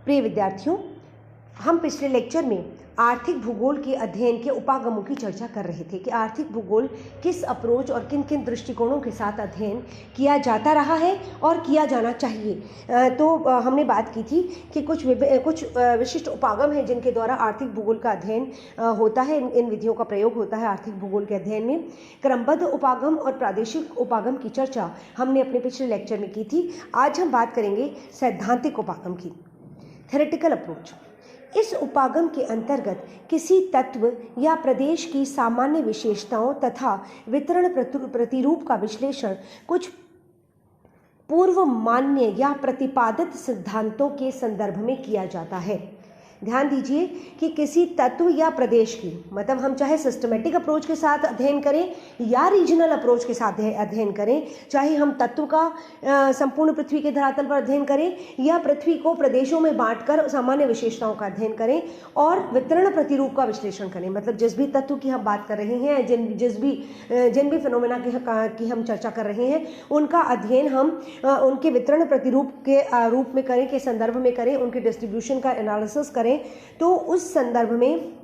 प्रिय विद्यार्थियों, हम पिछले लेक्चर में आर्थिक भूगोल के अध्ययन के उपागमों की चर्चा कर रहे थे कि आर्थिक भूगोल किस अप्रोच और किन किन दृष्टिकोणों के साथ अध्ययन किया जाता रहा है और किया जाना चाहिए। तो हमने बात की थी कि कुछ विशिष्ट उपागम हैं जिनके द्वारा आर्थिक भूगोल का अध्ययन होता है। इन विधियों का प्रयोग होता है आर्थिक भूगोल के अध्ययन में। क्रमबद्ध उपागम और प्रादेशिक उपागम की चर्चा हमने अपने पिछले लेक्चर में की थी। आज हम बात करेंगे सैद्धांतिक उपागम की, थ्योरेटिकल अप्रोच। इस उपागम के अंतर्गत किसी तत्व या प्रदेश की सामान्य विशेषताओं तथा वितरण प्रतिरूप का विश्लेषण कुछ पूर्व मान्य या प्रतिपादित सिद्धांतों के संदर्भ में किया जाता है। ध्यान दीजिए कि किसी तत्व या प्रदेश की, मतलब हम चाहे सिस्टमेटिक अप्रोच के साथ अध्ययन करें या रीजनल अप्रोच के साथ अध्ययन करें, चाहे हम तत्व का संपूर्ण पृथ्वी के धरातल पर अध्ययन करें या पृथ्वी को प्रदेशों में बांटकर सामान्य विशेषताओं का अध्ययन करें और वितरण प्रतिरूप का विश्लेषण करें, मतलब जिस भी तत्व की हम बात कर रहे हैं, जिन भी फिनोमेना की हम चर्चा कर रहे हैं, उनका अध्ययन हम उनके वितरण प्रतिरूप के रूप में करें, के संदर्भ में करें, उनके डिस्ट्रीब्यूशन का एनालिसिस करें, तो उस संदर्भ में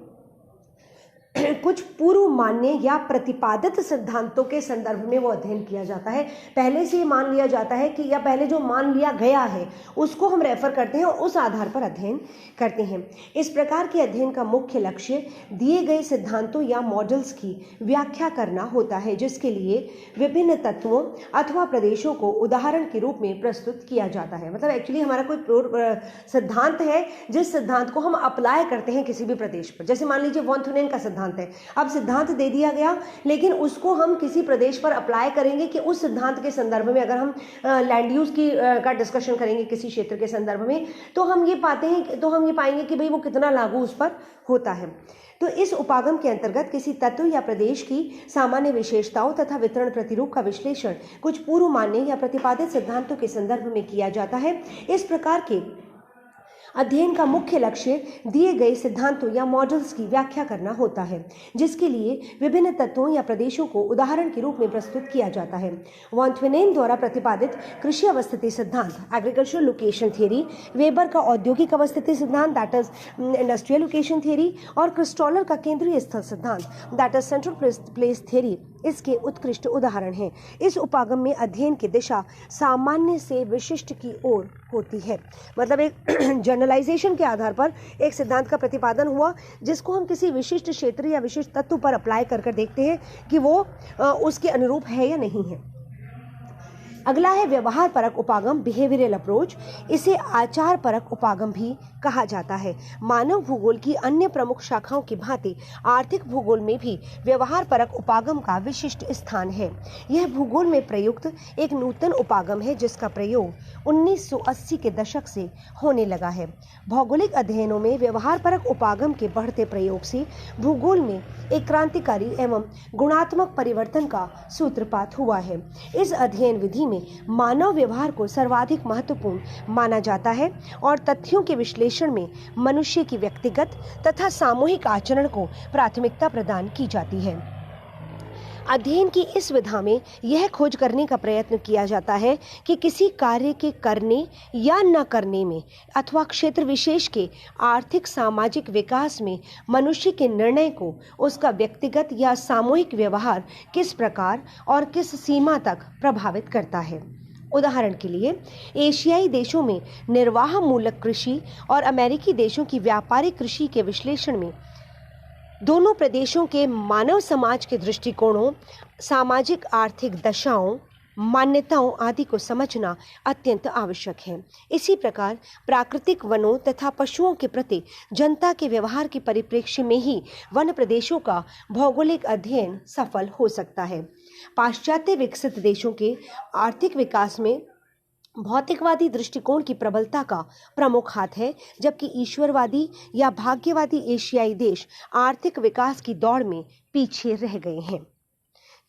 कुछ पूर्व मान्य या प्रतिपादित सिद्धांतों के संदर्भ में वो अध्ययन किया जाता है। पहले से मान लिया जाता है कि या पहले जो मान लिया गया है उसको हम रेफर करते हैं और उस आधार पर अध्ययन करते हैं। इस प्रकार के अध्ययन का मुख्य लक्ष्य दिए गए सिद्धांतों या मॉडल्स की व्याख्या करना होता है, जिसके लिए विभिन्न तत्वों अथवा प्रदेशों को उदाहरण के रूप में प्रस्तुत किया जाता है। मतलब एक्चुअली हमारा कोई सिद्धांत है जिस सिद्धांत को हम अप्लाई करते हैं किसी भी प्रदेश पर। जैसे मान लीजिए वॉन थुनेन का सिद्धांत है। अब सिद्धांत दे दिया गया, लेकिन उसको हम किसी प्रदेश पर अप्लाई करेंगे कि उस सिद्धांत के संदर्भ में अगर हम लैंड यूज का डिस्कशन करेंगे किसी क्षेत्र के संदर्भ में, तो हम ये पाएंगे कि भाई वो कितना लागू उस पर होता है। तो इस उपागम के अंतर्गत किसी तत्व या प्रदेश की सामान्य विशेषताओं तथा वितरण प्रतिरूप का विश्लेषण कुछ पूर्व मान्य या प्रतिपादित सिद्धांतों के संदर्भ में किया जाता है। इस प्रकार के अध्ययन का मुख्य लक्ष्य दिए गए सिद्धांतों या मॉडल्स की व्याख्या करना होता है, जिसके लिए विभिन्न तत्वों या प्रदेशों को उदाहरण के रूप में प्रस्तुत किया जाता है। वॉन थुनेन द्वारा प्रतिपादित कृषि अवस्थिति सिद्धांत, एग्रीकल्चरल लोकेशन थ्योरी, वेबर का औद्योगिक अवस्थिति सिद्धांत, that is industrial location theory, और क्रिस्टोलर का केंद्रीय स्थल सिद्धांत, that is central place theory, इसके उत्कृष्ट उदाहरण हैं। इस उपागम में अध्ययन की दिशा सामान्य से विशिष्ट की ओर होती है। मतलब एक जनरलाइजेशन के आधार पर एक सिद्धांत का प्रतिपादन हुआ, जिसको हम किसी विशिष्ट क्षेत्र या विशिष्ट तत्व पर अप्लाई कर देखते हैं कि वो उसके अनुरूप है या नहीं है। अगला है व्यवहार परक उपागम, बिहेवियरल अप्रोच। इसे आचार परक उपागम भी कहा जाता है। मानव भूगोल की अन्य प्रमुख शाखाओं की भांति आर्थिक भूगोल में भी व्यवहार परक उपागम का विशिष्ट स्थान है। यह भूगोल में प्रयुक्त एक नूतन उपागम है जिसका प्रयोग 1980 के दशक से होने लगा है। भौगोलिक अध्ययनों में व्यवहार परक उपागम के बढ़ते प्रयोग से भूगोल में एक क्रांतिकारी एवं गुणात्मक परिवर्तन का सूत्रपात हुआ है। इस अध्ययन विधि में मानव व्यवहार को सर्वाधिक महत्वपूर्ण माना जाता है और तथ्यों के विश्लेषण में मनुष्य की व्यक्तिगत तथा सामूहिक आचरण को प्राथमिकता प्रदान की जाती है। अध्ययन की इस विधा में यह खोज करने का प्रयत्न किया जाता है कि किसी कार्य के करने या न करने में अथवा क्षेत्र विशेष के आर्थिक सामाजिक विकास में मनुष्य के निर्णय को उसका व्यक्तिगत या सामूहिक व्यवहार किस प्रकार और किस सीमा तक प्रभावित करता है। उदाहरण के लिए एशियाई देशों में निर्वाह मूलक कृषि और अमेरिकी देशों की व्यापारिक कृषि के विश्लेषण में दोनों प्रदेशों के मानव समाज के दृष्टिकोणों, सामाजिक आर्थिक दशाओं, मान्यताओं आदि को समझना अत्यंत आवश्यक है। इसी प्रकार प्राकृतिक वनों तथा पशुओं के प्रति जनता के व्यवहार के परिप्रेक्ष्य में ही वन प्रदेशों का भौगोलिक अध्ययन सफल हो सकता है। पाश्चात्य विकसित देशों के आर्थिक विकास में भौतिकवादी दृष्टिकोण की प्रबलता का प्रमुख हाथ है, जबकि ईश्वरवादी या भाग्यवादी एशियाई देश आर्थिक विकास की दौड़ में पीछे रह गए हैं।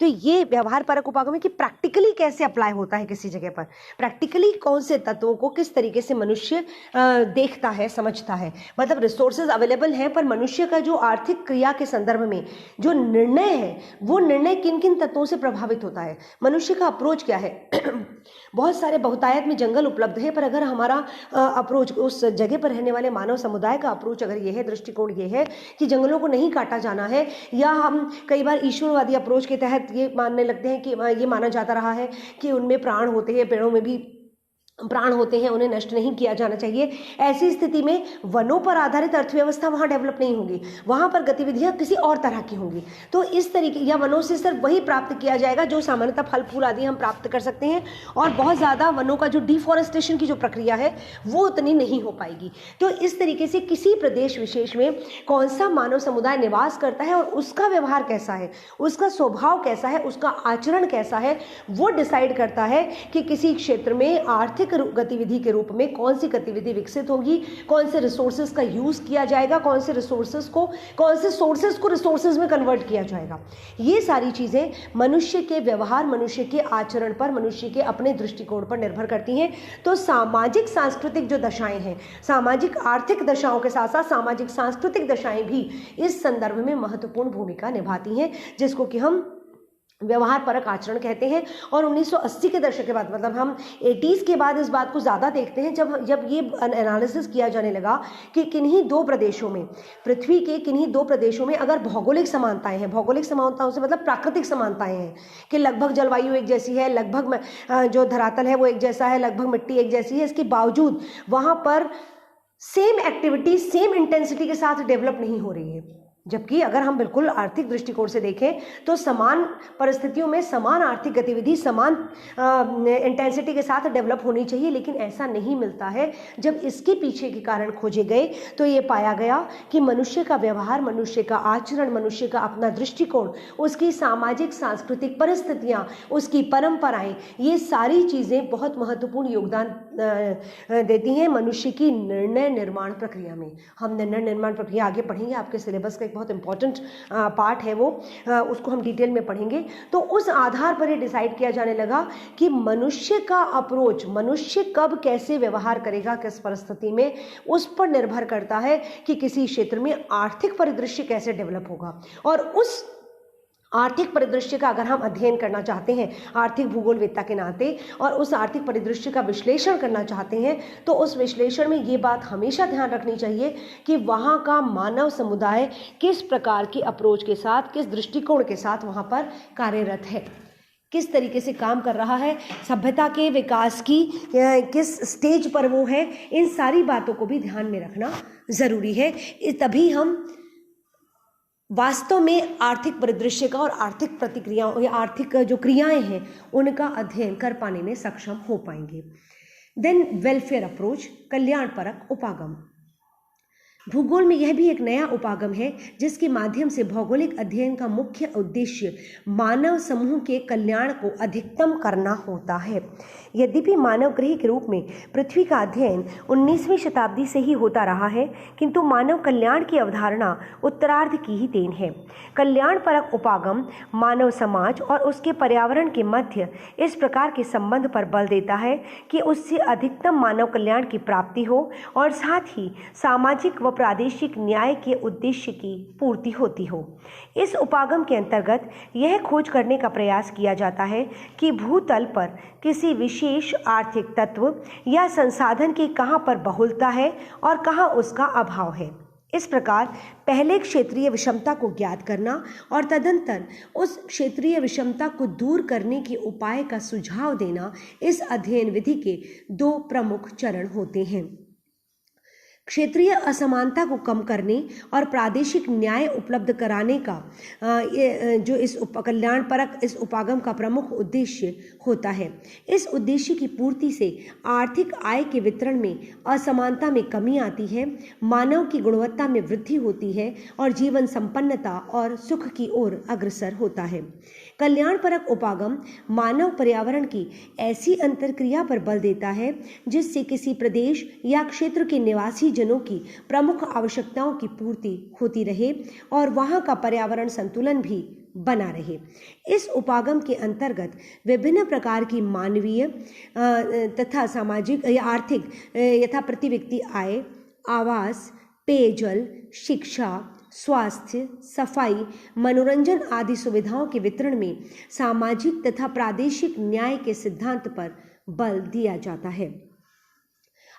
तो ये व्यवहार परक उपागम है कि प्रैक्टिकली कैसे अप्लाई होता है किसी जगह पर, प्रैक्टिकली कौन से तत्वों को किस तरीके से मनुष्य देखता है, समझता है। मतलब रिसोर्सेज अवेलेबल हैं, पर मनुष्य का जो आर्थिक क्रिया के संदर्भ में जो निर्णय है, वो निर्णय किन किन तत्वों से प्रभावित होता है, मनुष्य का अप्रोच क्या है। बहुत सारे बहुतायत में जंगल उपलब्ध है, पर अगर हमारा अप्रोच, उस जगह पर रहने वाले मानव समुदाय का अप्रोच अगर ये है, दृष्टिकोण ये है कि जंगलों को नहीं काटा जाना है, या हम कई बार ईश्वरवादी अप्रोच के तहत ये मानने लगते हैं कि ये माना जाता रहा है कि उनमें प्राण होते हैं, पेड़ों में भी प्राण होते हैं, उन्हें नष्ट नहीं किया जाना चाहिए। ऐसी स्थिति में वनों पर आधारित अर्थव्यवस्था वहाँ डेवलप नहीं होगी, वहाँ पर गतिविधियाँ किसी और तरह की होंगी। तो इस तरीके, या वनों से सिर्फ वही प्राप्त किया जाएगा जो सामान्यतः फल फूल आदि हम प्राप्त कर सकते हैं, और बहुत ज़्यादा वनों का जो डिफॉरेस्टेशन की जो प्रक्रिया है वो उतनी नहीं हो पाएगी। तो इस तरीके से किसी प्रदेश विशेष में कौन सा मानव समुदाय निवास करता है और उसका व्यवहार कैसा है, उसका स्वभाव कैसा है, उसका आचरण कैसा है, वो डिसाइड करता है कि किसी क्षेत्र में आर्थिक गतिविधि के रूप में कौन सी गतिविधि विकसित होगी, कौन से रिसोर्सेज का यूज किया जाएगा, कौन से सोर्सेज को रिसोर्सेज में कन्वर्ट किया जाएगा। ये सारी चीजें मनुष्य के व्यवहार, मनुष्य के आचरण पर, मनुष्य के अपने दृष्टिकोण पर निर्भर करती हैं। तो सामाजिक सांस्कृतिक जो दशाएं हैं, सामाजिक आर्थिक दशाओं के साथ साथ सामाजिक सांस्कृतिक दशाएं भी इस संदर्भ में महत्वपूर्ण भूमिका निभाती हैं, जिसको कि हम व्यवहार परक आचरण कहते हैं। और 1980 के दशक के बाद, मतलब हम 80s के बाद इस बात को ज़्यादा देखते हैं, जब ये एनालिसिस किया जाने लगा कि किन्हीं दो प्रदेशों में, पृथ्वी के किन्हीं दो प्रदेशों में अगर भौगोलिक समानताएं हैं, भौगोलिक समानताओं से मतलब प्राकृतिक समानताएं हैं कि लगभग जलवायु एक जैसी है, लगभग जो धरातल है वो एक जैसा है, लगभग मिट्टी एक जैसी है, इसके बावजूद वहाँ पर सेम एक्टिविटी सेम इंटेंसिटी के साथ डेवलप नहीं हो रही है। जबकि अगर हम बिल्कुल आर्थिक दृष्टिकोण से देखें तो समान परिस्थितियों में समान आर्थिक गतिविधि समान इंटेंसिटी के साथ डेवलप होनी चाहिए, लेकिन ऐसा नहीं मिलता है। जब इसके पीछे के कारण खोजे गए तो ये पाया गया कि मनुष्य का व्यवहार, मनुष्य का आचरण, मनुष्य का अपना दृष्टिकोण, उसकी सामाजिक सांस्कृतिक परिस्थितियाँ, उसकी परंपराएं, ये सारी चीज़ें बहुत महत्वपूर्ण योगदान देती हैं मनुष्य की निर्णय निर्माण प्रक्रिया में। हम निर्णय निर्माण प्रक्रिया आगे पढ़ेंगे, आपके सिलेबस का बहुत इंपॉर्टेंट पार्ट है वो, उसको हम डिटेल में पढ़ेंगे। तो उस आधार पर ये डिसाइड किया जाने लगा कि मनुष्य का अप्रोच, मनुष्य कब कैसे व्यवहार करेगा, किस परिस्थिति में, उस पर निर्भर करता है कि किसी क्षेत्र में आर्थिक परिदृश्य कैसे डेवलप होगा। और उस आर्थिक परिदृश्य का अगर हम अध्ययन करना चाहते हैं आर्थिक भूगोलवेत्ता के नाते, और उस आर्थिक परिदृश्य का विश्लेषण करना चाहते हैं, तो उस विश्लेषण में ये बात हमेशा ध्यान रखनी चाहिए कि वहाँ का मानव समुदाय किस प्रकार की अप्रोच के साथ, किस दृष्टिकोण के साथ वहाँ पर कार्यरत है, किस तरीके से काम कर रहा है, सभ्यता के विकास की किस स्टेज पर वो है। इन सारी बातों को भी ध्यान में रखना ज़रूरी है, तभी हम वास्तव में आर्थिक परिदृश्य का और आर्थिक प्रतिक्रियाओं या आर्थिक जो क्रियाएं हैं उनका अध्ययन कर पाने में सक्षम हो पाएंगे। देन वेलफेयर अप्रोच, कल्याण परक उपागम। भूगोल में यह भी एक नया उपागम है जिसके माध्यम से भौगोलिक अध्ययन का मुख्य उद्देश्य मानव समूह के कल्याण को अधिकतम करना होता है। यद्यपि मानव ग्रह के रूप में पृथ्वी का अध्ययन 19वीं शताब्दी से ही होता रहा है, किंतु मानव कल्याण की अवधारणा उत्तरार्ध की ही देन है। कल्याण परक उपागम मानव समाज और उसके पर्यावरण के मध्य इस प्रकार के संबंध पर बल देता है कि उससे अधिकतम मानव कल्याण की प्राप्ति हो और साथ ही सामाजिक व प्रादेशिक न्याय के उद्देश्य की पूर्ति होती हो। इस उपागम के अंतर्गत यह खोज करने का प्रयास किया जाता है कि भूतल पर किसी विशेष आर्थिक तत्व या संसाधन की कहाँ पर बहुलता है और कहाँ उसका अभाव है। इस प्रकार पहले क्षेत्रीय विषमता को ज्ञात करना और तदंतर उस क्षेत्रीय विषमता को दूर करने के उपाय का सुझाव देना इस अध्ययन विधि के दो प्रमुख चरण होते हैं। क्षेत्रीय असमानता को कम करने और प्रादेशिक न्याय उपलब्ध कराने का जो इस कल्याण परक इस उपागम का प्रमुख उद्देश्य होता है। इस उद्देश्य की पूर्ति से आर्थिक आय के वितरण में असमानता में कमी आती है, मानव की गुणवत्ता में वृद्धि होती है और जीवन संपन्नता और सुख की ओर अग्रसर होता है। कल्याण परक उपागम मानव पर्यावरण की ऐसी अंतरक्रिया पर बल देता है जिससे किसी प्रदेश या क्षेत्र के निवासी जनों की प्रमुख आवश्यकताओं की पूर्ति होती रहे और वहां का पर्यावरण संतुलन भी बना रहे। इस उपागम के अंतर्गत विभिन्न प्रकार की मानवीय तथा सामाजिक या आर्थिक यथा प्रति व्यक्ति आय, आवास, पेयजल, शिक्षा, स्वास्थ्य, सफाई, मनोरंजन आदि सुविधाओं के वितरण में सामाजिक तथा प्रादेशिक न्याय के सिद्धांत पर बल दिया जाता है।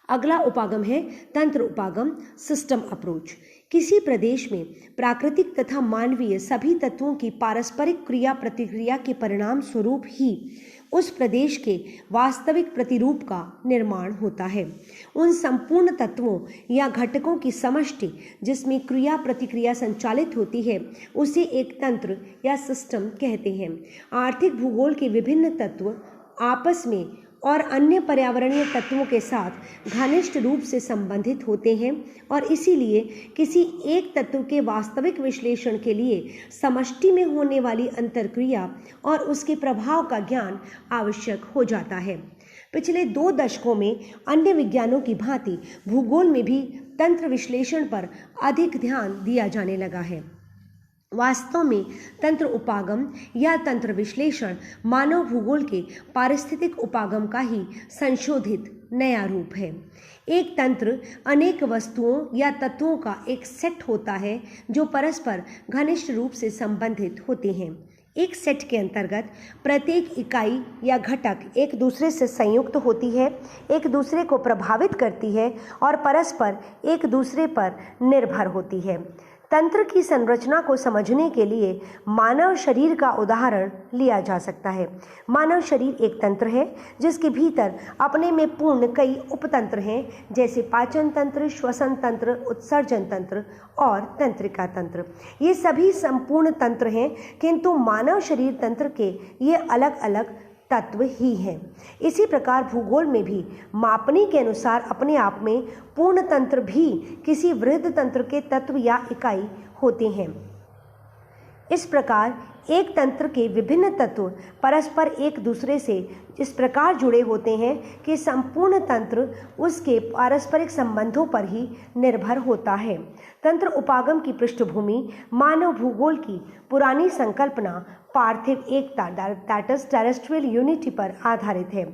अगला उपागम है तंत्र उपागम, सिस्टम अप्रोच। किसी प्रदेश में प्राकृतिक तथा मानवीय सभी तत्वों की पारस्परिक क्रिया प्रतिक्रिया के परिणाम स्वरूप ही उस प्रदेश के वास्तविक प्रतिरूप का निर्माण होता है। उन संपूर्ण तत्वों या घटकों की समष्टि जिसमें क्रिया प्रतिक्रिया संचालित होती है उसे एक तंत्र या सिस्टम कहते हैं। आर्थिक भूगोल के विभिन्न तत्व आपस में और अन्य पर्यावरणीय तत्वों के साथ घनिष्ठ रूप से संबंधित होते हैं और इसीलिए किसी एक तत्व के वास्तविक विश्लेषण के लिए समष्टि में होने वाली अंतरक्रिया और उसके प्रभाव का ज्ञान आवश्यक हो जाता है। पिछले 2 दशकों में अन्य विज्ञानों की भांति भूगोल में भी तंत्र विश्लेषण पर अधिक ध्यान दिया जाने लगा है। वास्तव में तंत्र उपागम या तंत्र विश्लेषण मानव भूगोल के पारिस्थितिक उपागम का ही संशोधित नया रूप है। एक तंत्र अनेक वस्तुओं या तत्वों का एक सेट होता है जो परस्पर घनिष्ठ रूप से संबंधित होते हैं। एक सेट के अंतर्गत प्रत्येक इकाई या घटक एक दूसरे से संयुक्त होती है, एक दूसरे को प्रभावित करती है और परस्पर एक दूसरे पर निर्भर होती है। तंत्र की संरचना को समझने के लिए मानव शरीर का उदाहरण लिया जा सकता है। मानव शरीर एक तंत्र है जिसके भीतर अपने में पूर्ण कई उपतंत्र हैं, जैसे पाचन तंत्र, श्वसन तंत्र, उत्सर्जन तंत्र और तंत्रिका तंत्र। ये सभी संपूर्ण तंत्र हैं, किंतु मानव शरीर तंत्र के ये अलग अलग तत्व ही हैं। इसी प्रकार भूगोल में भी मापनी के अनुसार अपने आप में पूर्ण तंत्र भी किसी वृहद तंत्र के तत्व या इकाई होते हैं। इस प्रकार एक तंत्र के विभिन्न तत्व परस्पर एक दूसरे से इस प्रकार जुड़े होते हैं कि संपूर्ण तंत्र उसके पारस्परिक संबंधों पर ही निर्भर होता है। तंत्र उपागम की पृष्ठभूमि मानव भूगोल की पुरानी संकल्पना पार्थिव एकता दैट इज टेरेस्ट्रियल यूनिटी पर आधारित है।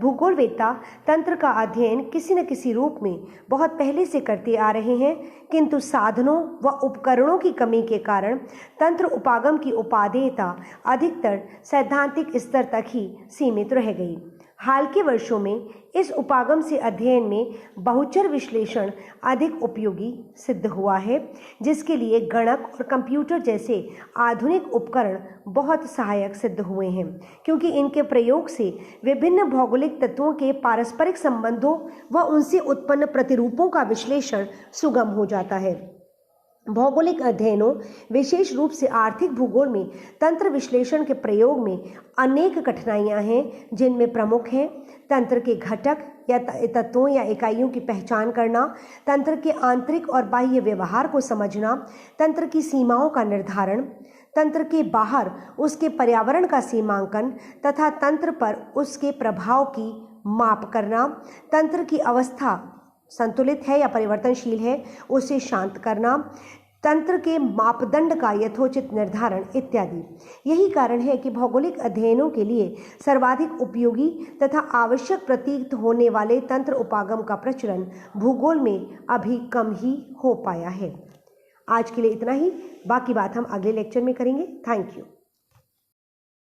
भूगोलवेत्ता तंत्र का अध्ययन किसी न किसी रूप में बहुत पहले से करते आ रहे हैं, किंतु साधनों व उपकरणों की कमी के कारण तंत्र उपागम की उपादेयता अधिकतर सैद्धांतिक स्तर तक ही सीमित रह गई। हाल के वर्षों में इस उपागम से अध्ययन में बहुचर विश्लेषण अधिक उपयोगी सिद्ध हुआ है, जिसके लिए गणक और कंप्यूटर जैसे आधुनिक उपकरण बहुत सहायक सिद्ध हुए हैं, क्योंकि इनके प्रयोग से विभिन्न भौगोलिक तत्वों के पारस्परिक संबंधों व उनसे उत्पन्न प्रतिरूपों का विश्लेषण सुगम हो जाता है। भौगोलिक अध्ययनों, विशेष रूप से आर्थिक भूगोल में तंत्र विश्लेषण के प्रयोग में अनेक कठिनाइयां हैं, जिनमें प्रमुख हैं तंत्र के घटक या तत्वों या इकाइयों की पहचान करना, तंत्र के आंतरिक और बाह्य व्यवहार को समझना, तंत्र की सीमाओं का निर्धारण, तंत्र के बाहर उसके पर्यावरण का सीमांकन तथा तंत्र पर उसके प्रभाव की माप करना, तंत्र की अवस्था संतुलित है या परिवर्तनशील है उसे शांत करना, तंत्र के मापदंड का यथोचित निर्धारण इत्यादि। यही कारण है कि भौगोलिक अध्ययनों के लिए सर्वाधिक उपयोगी तथा आवश्यक प्रतीत होने वाले तंत्र उपागम का प्रचलन भूगोल में अभी कम ही हो पाया है। आज के लिए इतना ही, बाकी बात हम अगले लेक्चर में करेंगे। Thank you.